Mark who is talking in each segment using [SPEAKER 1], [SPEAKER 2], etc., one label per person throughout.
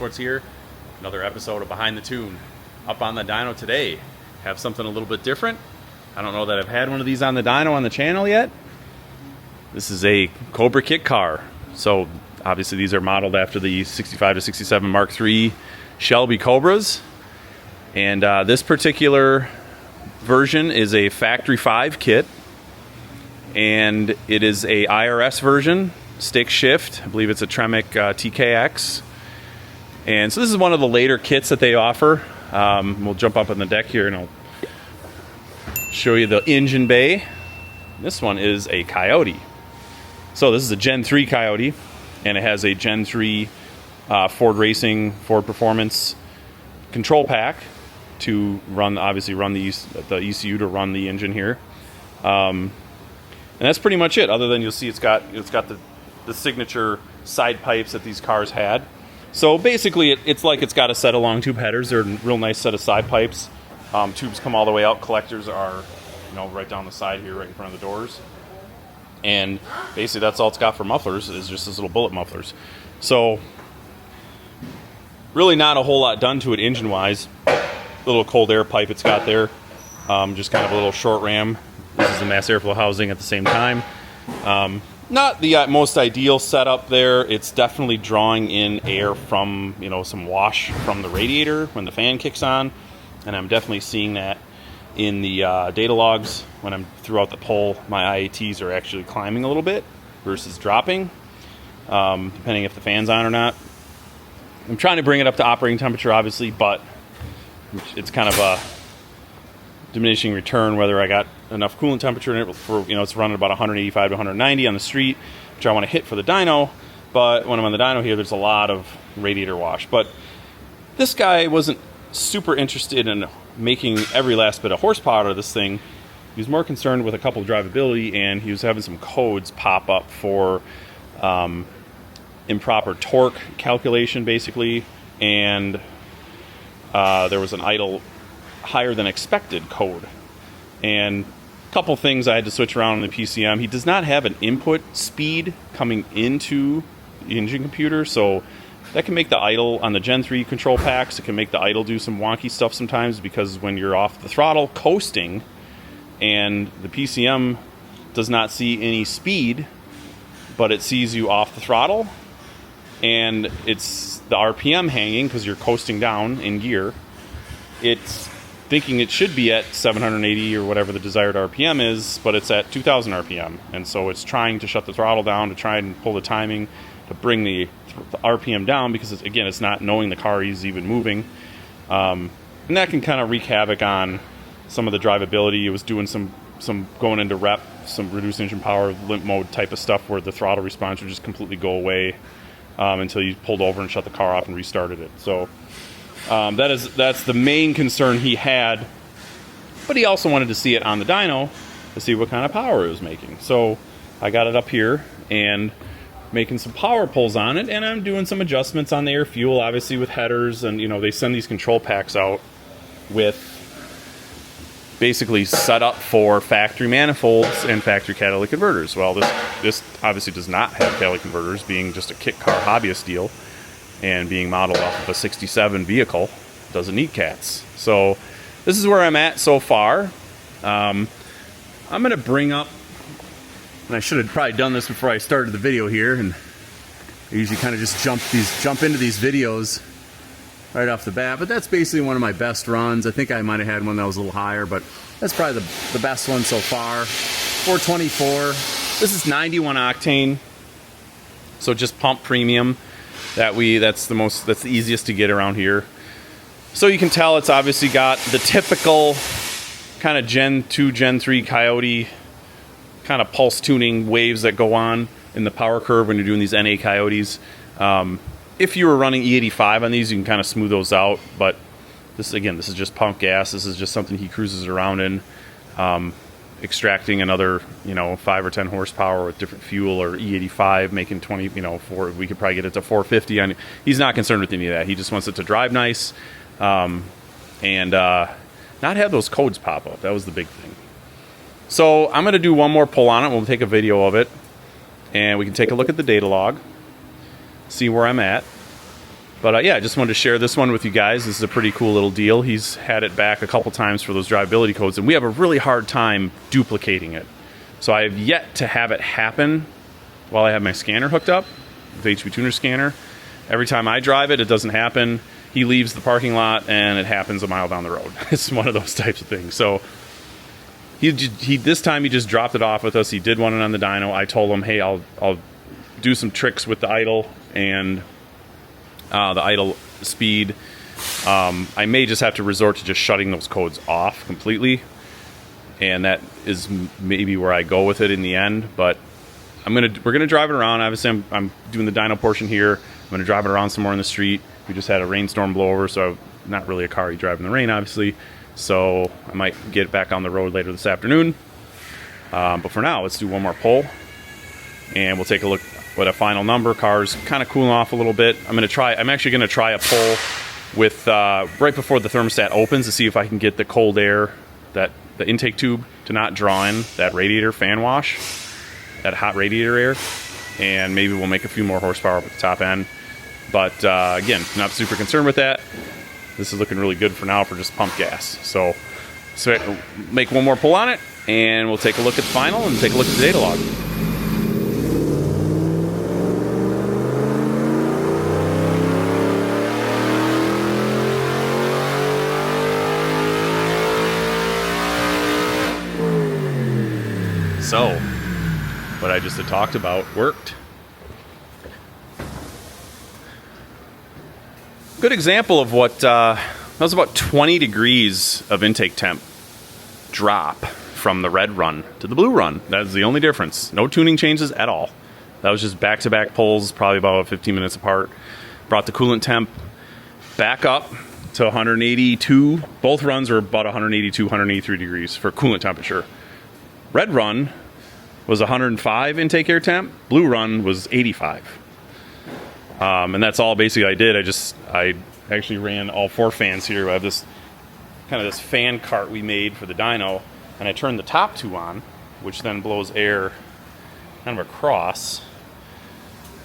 [SPEAKER 1] Motorsports here. Another episode of Behind the Tune. Up on the dyno today. Have something a little bit different. I don't know that I've had one of these on the dyno on the channel yet. This is a Cobra kit car. So obviously these are modeled after the 65 to 67 Mark III Shelby Cobras. And this particular version is a Factory 5 kit. And it is a IRS version, stick shift. I believe it's a Tremec TKX. And so this is one of the later kits that they offer. We'll jump up on the deck here and I'll show you the engine bay. This one is a Coyote. So this is a Gen 3 Coyote, and it has a Gen 3 Ford Racing, Ford Performance control pack to run, obviously run the ECU to run the engine here. And that's pretty much it, other than you'll see it's got the signature side pipes that these cars had. So basically it's like it's got a set of long tube headers. They're a real nice set of side pipes. Tubes come all the way out. Collectors are, right down the side here, right in front of the doors. And basically that's all it's got for mufflers, is just this little bullet mufflers. So really not a whole lot done to it engine-wise. Little cold air pipe it's got there. Just kind of a little short ram. This is the mass airflow housing at the same time. Not the most ideal setup there. It's definitely drawing in air from, some wash from the radiator when the fan kicks on. And I'm definitely seeing that in the data logs. When I'm throughout the pull, my IATs are actually climbing a little bit versus dropping, depending if the fan's on or not. I'm trying to bring it up to operating temperature, obviously, but it's kind of a diminishing return whether I got enough coolant temperature in it for, it's running about 185 to 190 on the street, which I want to hit for the dyno. But when I'm on the dyno here, there's a lot of radiator wash. But this guy wasn't super interested in making every last bit of horsepower out of this thing. He was more concerned with a couple of drivability, and he was having some codes pop up for improper torque calculation, basically. And there was an idle higher than expected code. And a couple things I had to switch around on the PCM. He does not have an input speed coming into the engine computer, so that can make the idle on the Gen 3 control packs. It can make the idle do some wonky stuff sometimes, because when you're off the throttle coasting and the PCM does not see any speed, but it sees you off the throttle, and it's the RPM hanging because you're coasting down in gear, it's thinking it should be at 780 or whatever the desired RPM is, but it's at 2000 RPM. And so it's trying to shut the throttle down to try and pull the timing to bring the RPM down, because it's not knowing the car is even moving. And that can kind of wreak havoc on some of the drivability. It was doing some going into rep, some reduced engine power, limp mode type of stuff, where the throttle response would just completely go away until you pulled over and shut the car off and restarted it. So that's the main concern he had, but he also wanted to see it on the dyno to see what kind of power it was making. So I got it up here and making some power pulls on it, and I'm doing some adjustments on the air fuel, obviously with headers, and they send these control packs out with basically set up for factory manifolds and factory catalytic converters. Well, this obviously does not have catalytic converters, being just a kit car hobbyist deal. And being modeled off of a 67 vehicle, doesn't need cats. So this is where I'm at so far. I'm going to bring up, and I should have probably done this before I started the video here, and I usually kind of just jump into these videos right off the bat, but that's basically one of my best runs. I think I might have had one that was a little higher, but that's probably the best one so far. 424. This is 91 octane, so just pump premium. That's the easiest to get around here. So you can tell it's obviously got the typical kind of Gen 2, Gen 3 Coyote kind of pulse tuning waves that go on in the power curve when you're doing these NA Coyotes. If you were running E85 on these, you can kind of smooth those out. But this is just pump gas. This is just something he cruises around in. Extracting another 5 or 10 horsepower with different fuel, or E85 making 20, we could probably get it to 450. He's not concerned with any of that. He just wants it to drive nice, and not have those codes pop up. That was the big thing. So I'm going to do one more pull on it. We'll take a video of it, and we can take a look at the data log, see where I'm at. But yeah, I just wanted to share this one with you guys. This is a pretty cool little deal. He's had it back a couple times for those drivability codes, and we have a really hard time duplicating it. So I have yet to have it happen while I have my scanner hooked up, the HP Tuner scanner. Every time I drive it, it doesn't happen. He leaves the parking lot, and it happens a mile down the road. It's one of those types of things. So he this time he just dropped it off with us. He did want it on the dyno. I told him, hey, I'll do some tricks with the idle and the idle speed. I may just have to resort to just shutting those codes off completely, and that is maybe where I go with it in the end. But we're gonna drive it around. Obviously, I'm doing the dyno portion here. I'm gonna drive it around somewhere in the street. We just had a rainstorm blow over, so not really a car you drive in the rain, obviously. So I might get back on the road later this afternoon. But for now, let's do one more pull, and we'll take a look at a final number. Car's kind of cooling off a little bit. I'm actually gonna try a pull with right before the thermostat opens to see if I can get the cold air, the intake tube, to not draw in that radiator fan wash, that hot radiator air, and maybe we'll make a few more horsepower up at the top end. But again, not super concerned with that. This is looking really good for now for just pump gas. So make one more pull on it, and we'll take a look at the final and take a look at the data log. So, what I just had talked about worked. Good example of what, that was about 20 degrees of intake temp drop from the red run to the blue run. That's the only difference. No tuning changes at all. That was just back-to-back pulls, probably about 15 minutes apart. Brought the coolant temp back up to 182. Both runs were about 182, 183 degrees for coolant temperature. Red run was 105 intake air temp. Blue run was 85. And that's all basically I did. I actually ran all 4 fans here. I have this fan cart we made for the dyno, and I turned the top 2 on, which then blows air kind of across,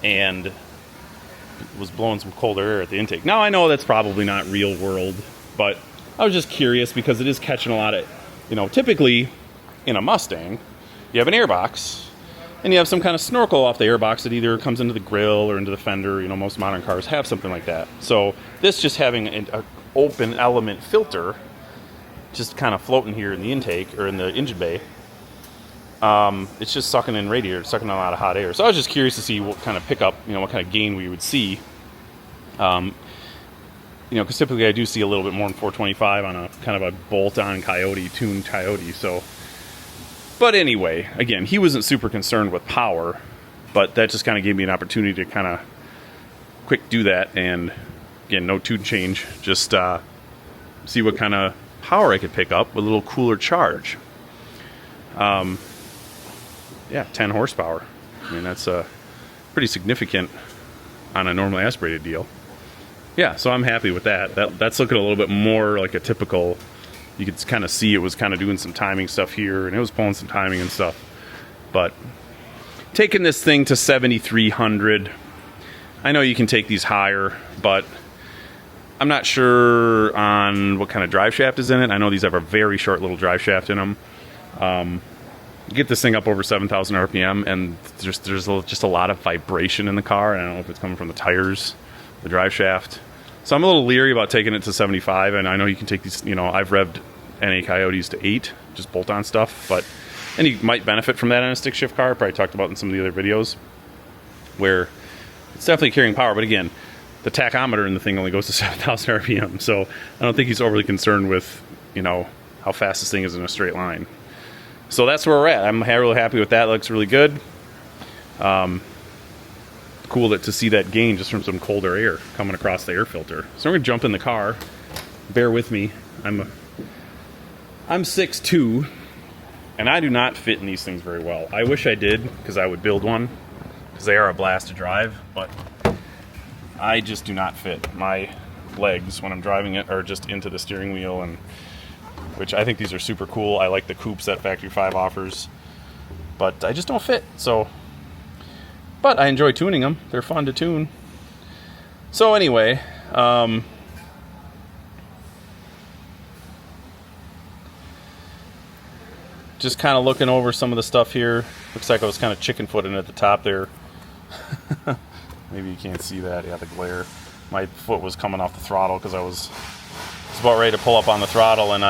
[SPEAKER 1] and was blowing some colder air at the intake. Now I know that's probably not real world, but I was just curious because it is catching a lot of, typically in a Mustang, you have an airbox, and you have some kind of snorkel off the airbox that either comes into the grill or into the fender. Most modern cars have something like that. So this just having an open element filter just kind of floating here in the intake or in the engine bay, it's just sucking in radiator, sucking in a lot of hot air. So I was just curious to see what kind of pickup, what kind of gain we would see. Because typically I do see a little bit more than 425 on a kind of a bolt-on Coyote, tuned Coyote. So, but anyway, again, he wasn't super concerned with power, but that just kind of gave me an opportunity to kind of quick do that. And again, no tune change, just see what kind of power I could pick up with a little cooler charge. Yeah, 10 horsepower. I mean, that's pretty significant on a normally aspirated deal. Yeah, so I'm happy with that. That's looking a little bit more like a typical. You could kind of see it was kind of doing some timing stuff here, and it was pulling some timing and stuff. But taking this thing to 7,300, I know you can take these higher, but I'm not sure on what kind of drive shaft is in it. I know these have a very short little drive shaft in them. Get this thing up over 7,000 RPM, and there's just a lot of vibration in the car, and I don't know if it's coming from the tires, the drive shaft. So I'm a little leery about taking it to 75, and I know you can take these, I've revved NA Coyotes to 8, just bolt-on stuff, and you might benefit from that on a stick shift car. Probably talked about in some of the other videos, where it's definitely carrying power, but again, the tachometer in the thing only goes to 7,000 RPM, so I don't think he's overly concerned with, how fast this thing is in a straight line. So that's where we're at. I'm really happy with that. It looks really good. Cool to see that gain just from some colder air coming across the air filter. So we're gonna jump in the car. Bear with me. I'm 6'2", and I do not fit in these things very well. I wish I did, because I would build one, because they are a blast to drive, but I just do not fit. My legs when I'm driving it are just into the steering wheel, and which I think these are super cool. I like the coupes that Factory 5 offers, but I just don't fit. So, but I enjoy tuning them. They're fun to tune. So anyway, just kind of looking over some of the stuff here. Looks like I was kind of chicken-footing at the top there. Maybe you can't see that. Yeah, the glare. My foot was coming off the throttle because I was about ready to pull up on the throttle, and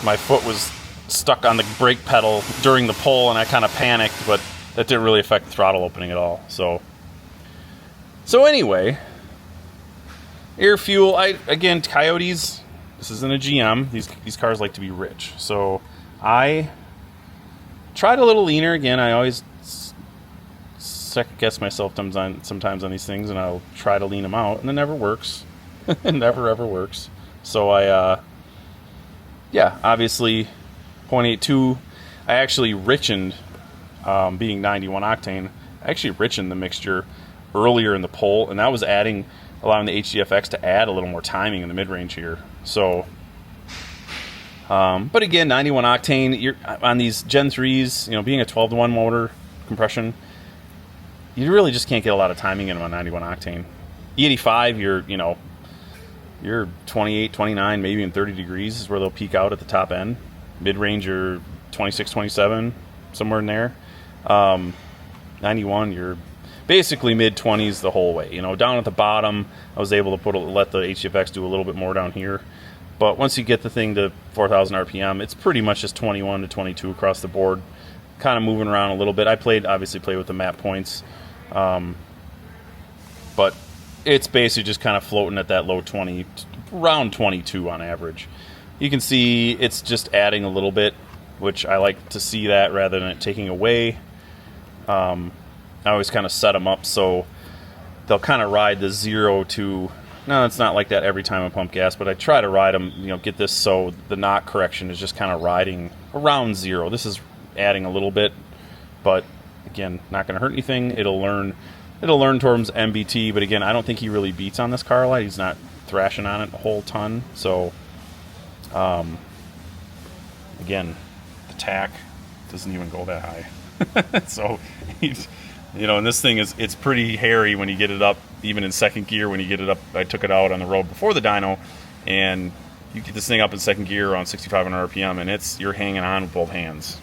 [SPEAKER 1] my foot was stuck on the brake pedal during the pull, and I kind of panicked, but that didn't really affect the throttle opening at all. So anyway, air fuel. Again, Coyotes. This isn't a GM. These cars like to be rich. So I tried a little leaner. Again, I always second guess myself sometimes on these things, and I'll try to lean them out, and it never works. It never ever works. So obviously 0.82. I actually richened, being 91 octane. I actually richened the mixture earlier in the pull, and that was allowing the HDFX to add a little more timing in the mid-range here. So, but again, 91 octane. You're on these Gen 3s. Being a 12-to-1 motor compression, you really just can't get a lot of timing in them on 91 octane. E85, you're 28, 29, maybe even 30 degrees is where they'll peak out at the top end. Mid-range, you're 26, 27, somewhere in there. 91, you're basically mid-20s the whole way. Down at the bottom, I was able to let the HDFX do a little bit more down here. But once you get the thing to 4,000 RPM, it's pretty much just 21 to 22 across the board, kind of moving around a little bit. I obviously played with the map points, but it's basically just kind of floating at that low 20, around 22 on average. You can see it's just adding a little bit, which I like to see that rather than it taking away. I always kind of set them up so they'll kind of ride the 0 to... No, it's not like that every time I pump gas, but I try to ride them, get this so the knock correction is just kind of riding around 0. This is adding a little bit, but again, not going to hurt anything. It'll learn towards MBT, but again, I don't think he really beats on this car a lot. He's not thrashing on it a whole ton. So, again, the tack doesn't even go that high. So, and this thing it's pretty hairy when you get it up, even in second gear. When you get it up, I took it out on the road before the dyno, and you get this thing up in second gear around 6,500 RPM, and you're hanging on with both hands.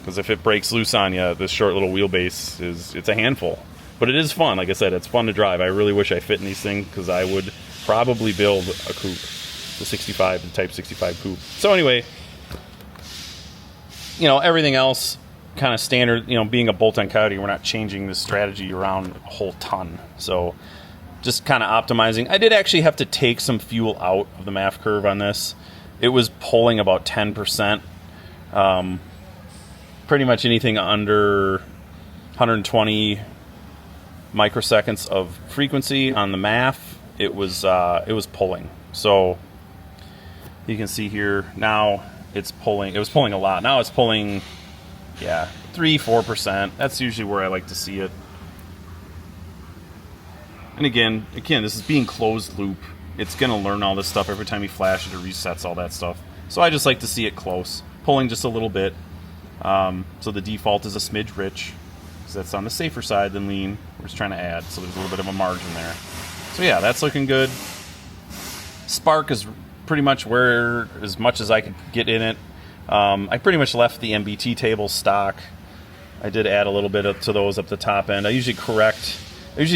[SPEAKER 1] Because if it breaks loose on you, this short little wheelbase it's a handful. But it is fun. Like I said, it's fun to drive. I really wish I fit in these things because I would probably build a coupe, the Type 65 coupe. So anyway, everything else kind of standard. Being a bolt-on Coyote, we're not changing the strategy around a whole ton. So just kind of optimizing. I did actually have to take some fuel out of the MAF curve on this. It was pulling about 10%. Pretty much anything under 120 microseconds of frequency on the MAF, it was pulling. So you can see here now it's pulling. It was pulling a lot. Now it's pulling, 3-4%. That's usually where I like to see it. And again, this is being closed loop. It's gonna learn all this stuff every time you flash it. It resets all that stuff. So I just like to see it close, pulling just a little bit. So the default is a smidge rich, because that's on the safer side than lean. We're just trying to add, so there's a little bit of a margin there. So yeah, that's looking good. Spark is pretty much where, as much as I could get in it. I pretty much left the MBT table stock. I did add a little bit to those up the top end. I usually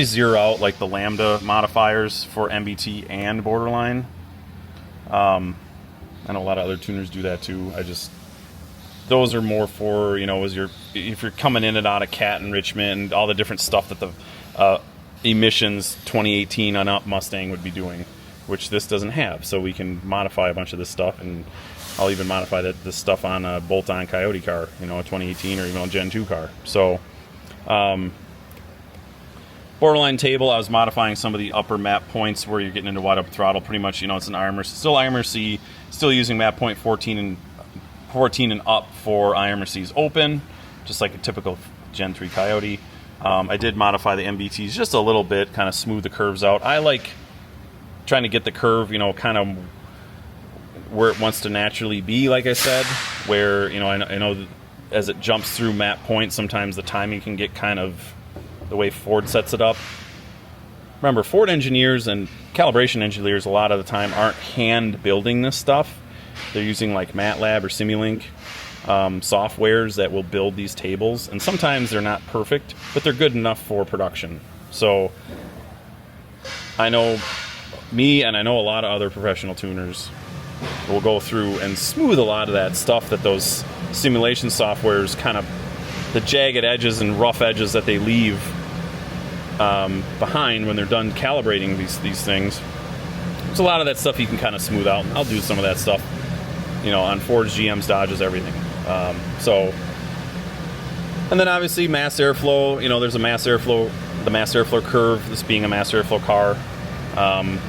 [SPEAKER 1] zero out like the lambda modifiers for MBT and borderline. I know a lot of other tuners do that too. Those are more for, if you're coming in and out of cat enrichment and all the different stuff that the emissions 2018 on up Mustang would be doing, which this doesn't have. So we can modify a bunch of this stuff, and I'll even modify this stuff on a bolt-on Coyote car, a 2018 or even a Gen 2 car. So, borderline table, I was modifying some of the upper map points where you're getting into wide open throttle. Pretty much, it's an IMRC, still using map point 14 and up for IMRCs open, just like a typical Gen 3 Coyote. I did modify the MBTs just a little bit, kind of smooth the curves out. I like trying to get the curve, kind of where it wants to naturally be, like I said, where, I know that as it jumps through map points, sometimes the timing can get kind of the way Ford sets it up. remember, Ford engineers and calibration engineers a lot of the time aren't hand building this stuff. They're using like MATLAB or Simulink softwares that will build these tables, and sometimes they're not perfect, but they're good enough for production. So I know me, and I know a lot of other professional tuners will go through and smooth a lot of that stuff that those simulation softwares kind of, the jagged edges and rough edges that they leave behind when they're done calibrating these things. There's a lot of that stuff you can kind of smooth out. I'll do some of that stuff, you know, on Fords, GMs, Dodges, everything. And then obviously mass airflow. You know, there's a mass airflow, the mass airflow curve. This being a mass airflow car,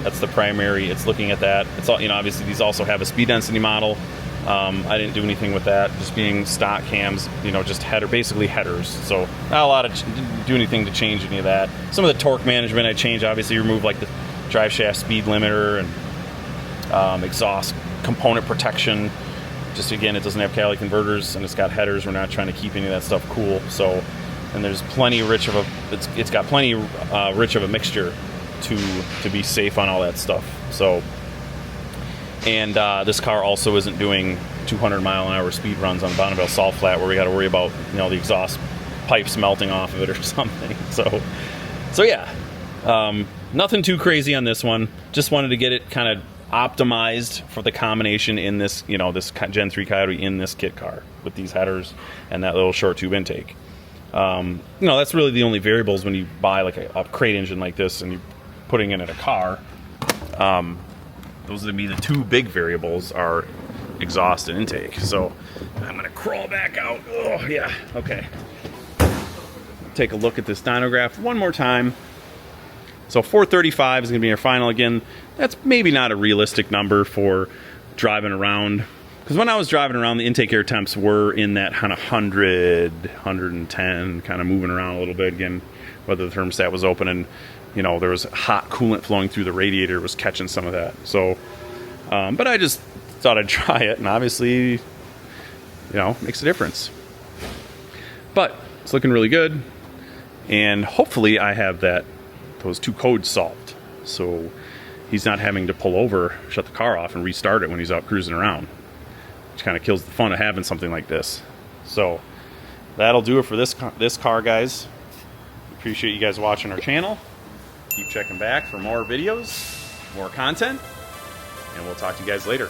[SPEAKER 1] that's the primary. It's looking at that. It's all, you know, obviously these also have a speed density model. I didn't do anything with that, just being stock cams, you know, just basically headers. So not a lot of didn't do anything to change any of that. Some of the torque management I changed, obviously remove like the drive shaft speed limiter and exhaust component protection. Just again, it doesn't have catalytic converters and it's got headers. We're not trying to keep any of that stuff cool. So, and there's plenty rich of a, it's got plenty rich of a mixture to be safe on all that stuff. So. And this car also isn't doing 200-mile-an-hour speed runs on Bonneville Salt Flat where we got to worry about, you know, the exhaust pipes melting off of it or something. So yeah, nothing too crazy on this one. Just wanted to get it kind of optimized for the combination in this, you know, this Gen 3 Coyote in this kit car with these headers and that little short tube intake. You know, that's really the only variables when you buy like a crate engine like this and you're putting it in a car. Those would be the two big variables are exhaust and intake. So I'm gonna crawl back out. Oh yeah, okay. Take a look at this dynograph one more time. So 435 is gonna be our final again. That's maybe not a realistic number for driving around. Because when I was driving around, the intake air temps were in that kind of 100, 110, kind of moving around a little bit again, whether the thermostat was open and, you know, there was hot coolant flowing through the radiator, was catching some of that. So, but I just thought I'd try it, and obviously, you know, makes a difference. But it's looking really good, and hopefully I have those two codes solved. So he's not having to pull over, shut the car off, and restart it when he's out cruising around, which kind of kills the fun of having something like this. So that'll do it for this car, guys. Appreciate you guys watching our channel. Keep checking back for more videos, more content, and we'll talk to you guys later.